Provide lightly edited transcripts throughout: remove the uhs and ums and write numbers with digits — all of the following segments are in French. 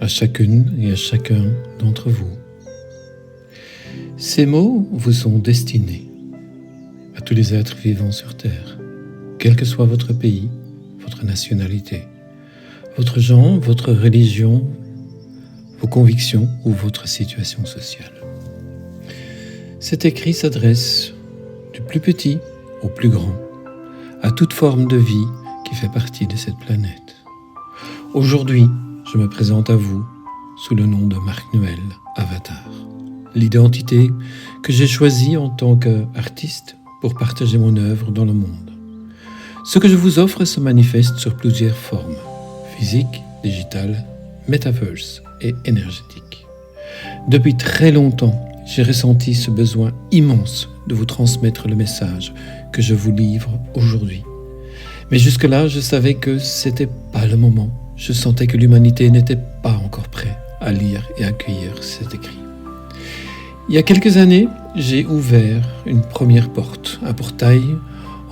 à chacune et à chacun d'entre vous. Ces mots vous sont destinés à tous les êtres vivants sur Terre, quel que soit votre pays, votre nationalité, votre genre, votre religion, vos convictions ou votre situation sociale. Cet écrit s'adresse du plus petit au plus grand, à toute forme de vie qui fait partie de cette planète. Aujourd'hui, je me présente à vous sous le nom de Marc-Noël Avatar, l'identité que j'ai choisie en tant qu'artiste pour partager mon œuvre dans le monde. Ce que je vous offre se manifeste sur plusieurs formes, physique, digitale, metaverse et énergétique. Depuis très longtemps, j'ai ressenti ce besoin immense de vous transmettre le message que je vous livre aujourd'hui. Mais jusque-là, je savais que c'était pas le moment. Je sentais que l'humanité n'était pas encore prête à lire et accueillir cet écrit. Il y a quelques années, j'ai ouvert une première porte, un portail,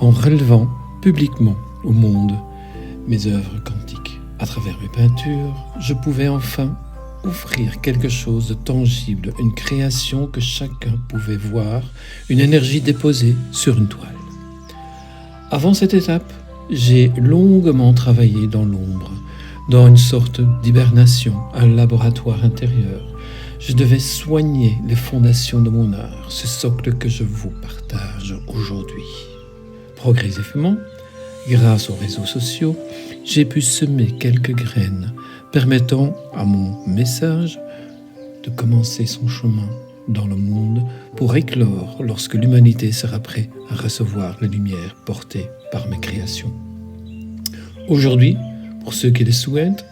en relevant publiquement au monde mes œuvres quantiques. À travers mes peintures, je pouvais enfin offrir quelque chose de tangible, une création que chacun pouvait voir, une énergie déposée sur une toile. Avant cette étape, j'ai longuement travaillé dans l'ombre, dans une sorte d'hibernation, un laboratoire intérieur. Je devais soigner les fondations de mon art, ce socle que je vous partage aujourd'hui. Progressivement, grâce aux réseaux sociaux, j'ai pu semer quelques graines permettant à mon message de commencer son chemin dans le monde pour éclore lorsque l'humanité sera prête à recevoir la lumière portée par mes créations. Aujourd'hui, pour ceux qui le souhaitent,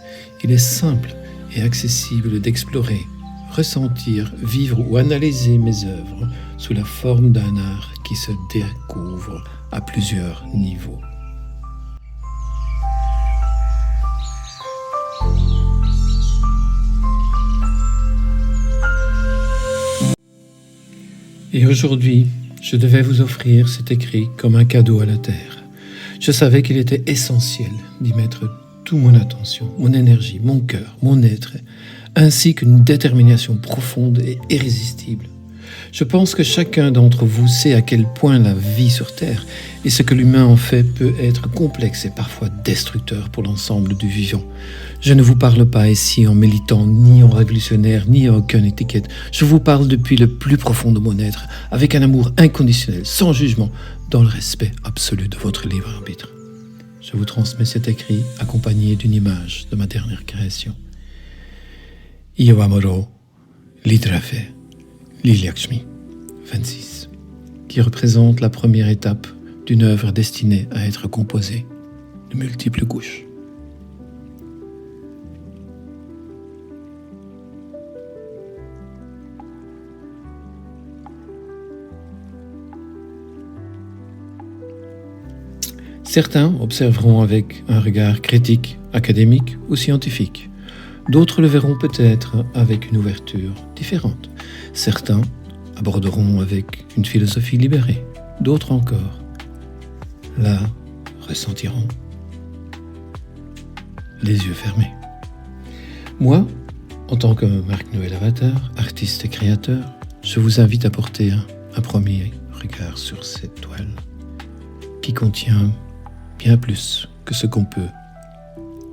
il est simple et accessible d'explorer, ressentir, vivre ou analyser mes œuvres sous la forme d'un art qui se découvre à plusieurs niveaux. Et aujourd'hui, je devais vous offrir cet écrit comme un cadeau à la Terre. Je savais qu'il était essentiel d'y mettre toute mon attention, mon énergie, mon cœur, mon être, ainsi qu'une détermination profonde et irrésistible. Je pense que chacun d'entre vous sait à quel point la vie sur Terre et ce que l'humain en fait peut être complexe et parfois destructeur pour l'ensemble du vivant. Je ne vous parle pas ici en militant, ni en révolutionnaire, ni à aucune étiquette. Je vous parle depuis le plus profond de mon être, avec un amour inconditionnel, sans jugement, dans le respect absolu de votre libre arbitre. Je vous transmets cet écrit accompagné d'une image de ma dernière création. Io amoro l'idrafe Lilakshmi 26, qui représente la première étape d'une œuvre destinée à être composée de multiples couches. Certains observeront avec un regard critique, académique ou scientifique. D'autres le verront peut-être avec une ouverture différente. Certains aborderont avec une philosophie libérée. D'autres encore, là, ressentiront les yeux fermés. Moi, en tant que Marc-Noël Avatar, artiste et créateur, je vous invite à porter un premier regard sur cette toile qui contient bien plus que ce qu'on peut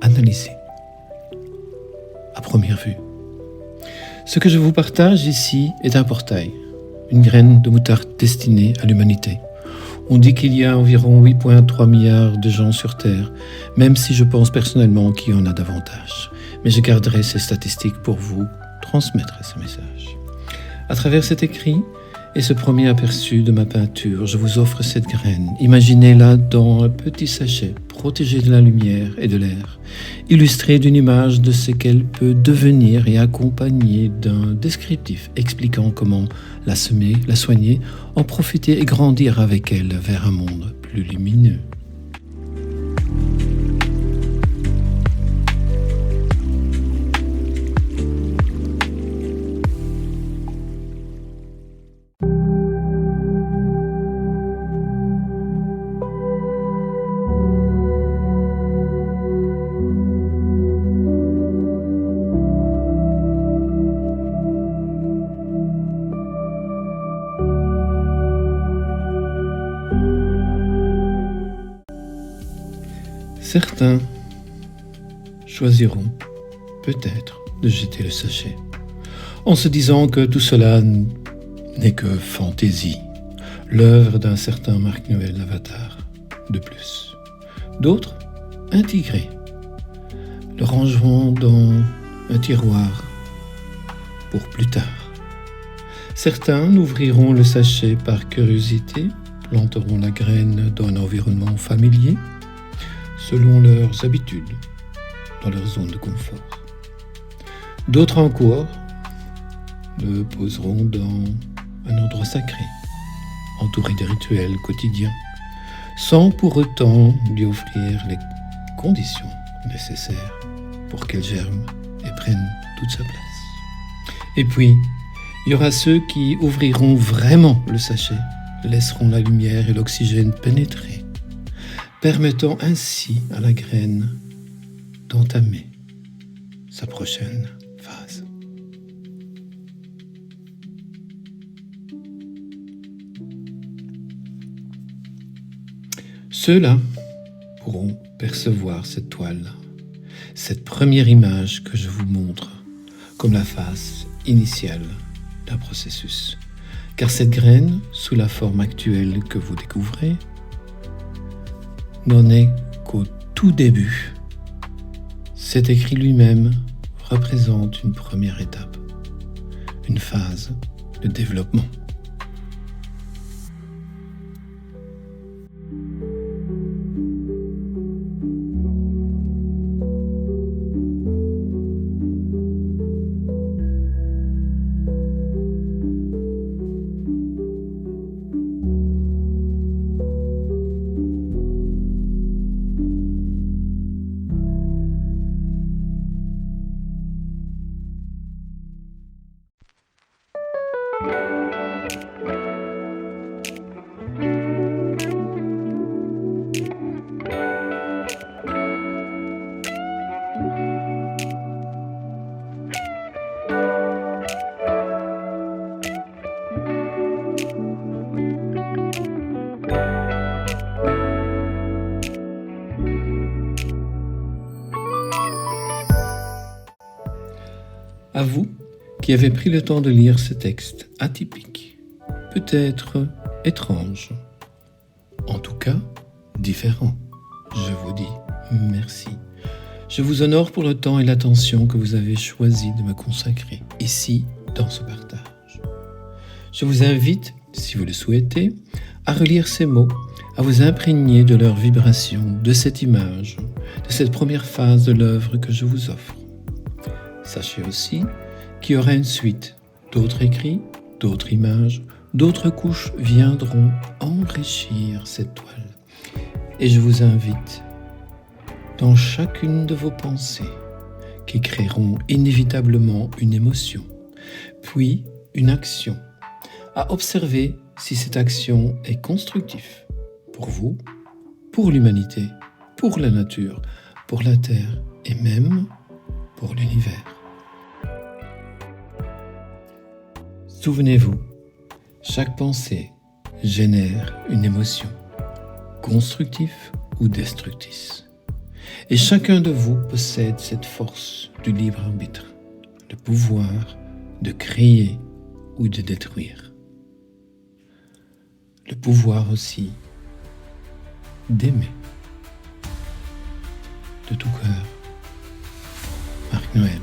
analyser à première vue. Ce que je vous partage ici est un portail, une graine de moutarde destinée à l'humanité. On dit qu'il y a environ 8,3 milliards de gens sur Terre, même si je pense personnellement qu'il y en a davantage. Mais je garderai ces statistiques pour vous transmettre ce message. À travers cet écrit et ce premier aperçu de ma peinture, je vous offre cette graine. Imaginez-la dans un petit sachet, protégée de la lumière et de l'air, illustrée d'une image de ce qu'elle peut devenir et accompagnée d'un descriptif expliquant comment la semer, la soigner, en profiter et grandir avec elle vers un monde plus lumineux. Certains choisiront peut-être de jeter le sachet, en se disant que tout cela n'est que fantaisie, l'œuvre d'un certain Marc-Noël Avatar de plus. D'autres, intégrés, le rangeront dans un tiroir pour plus tard. Certains ouvriront le sachet par curiosité, planteront la graine dans un environnement familier, selon leurs habitudes, dans leur zone de confort. D'autres encore le poseront dans un endroit sacré, entouré des rituels quotidiens, sans pour autant lui offrir les conditions nécessaires pour qu'elle germe et prenne toute sa place. Et puis, il y aura ceux qui ouvriront vraiment le sachet, laisseront la lumière et l'oxygène pénétrer, permettant ainsi à la graine d'entamer sa prochaine phase. Ceux-là pourront percevoir cette toile, cette première image que je vous montre, comme la phase initiale d'un processus. Car cette graine, sous la forme actuelle que vous découvrez, n'en est qu'au tout début. Cet écrit lui-même représente une première étape, une phase de développement. À vous qui avez pris le temps de lire ce texte atypique, peut-être étrange, en tout cas différent, je vous dis merci. Je vous honore pour le temps et l'attention que vous avez choisi de me consacrer ici dans ce partage. Je vous invite, si vous le souhaitez, à relire ces mots, à vous imprégner de leur vibration, de cette image, de cette première phase de l'œuvre que je vous offre. Sachez aussi qu'il y aura une suite, d'autres écrits, d'autres images, d'autres couches viendront enrichir cette toile. Et je vous invite, dans chacune de vos pensées, qui créeront inévitablement une émotion, puis une action, à observer si cette action est constructive pour vous, pour l'humanité, pour la nature, pour la Terre et même pour l'univers. Souvenez-vous, chaque pensée génère une émotion, constructive ou destructrice. Et chacun de vous possède cette force du libre arbitre, le pouvoir de créer ou de détruire. Le pouvoir aussi d'aimer. De tout cœur, Marc-Noël.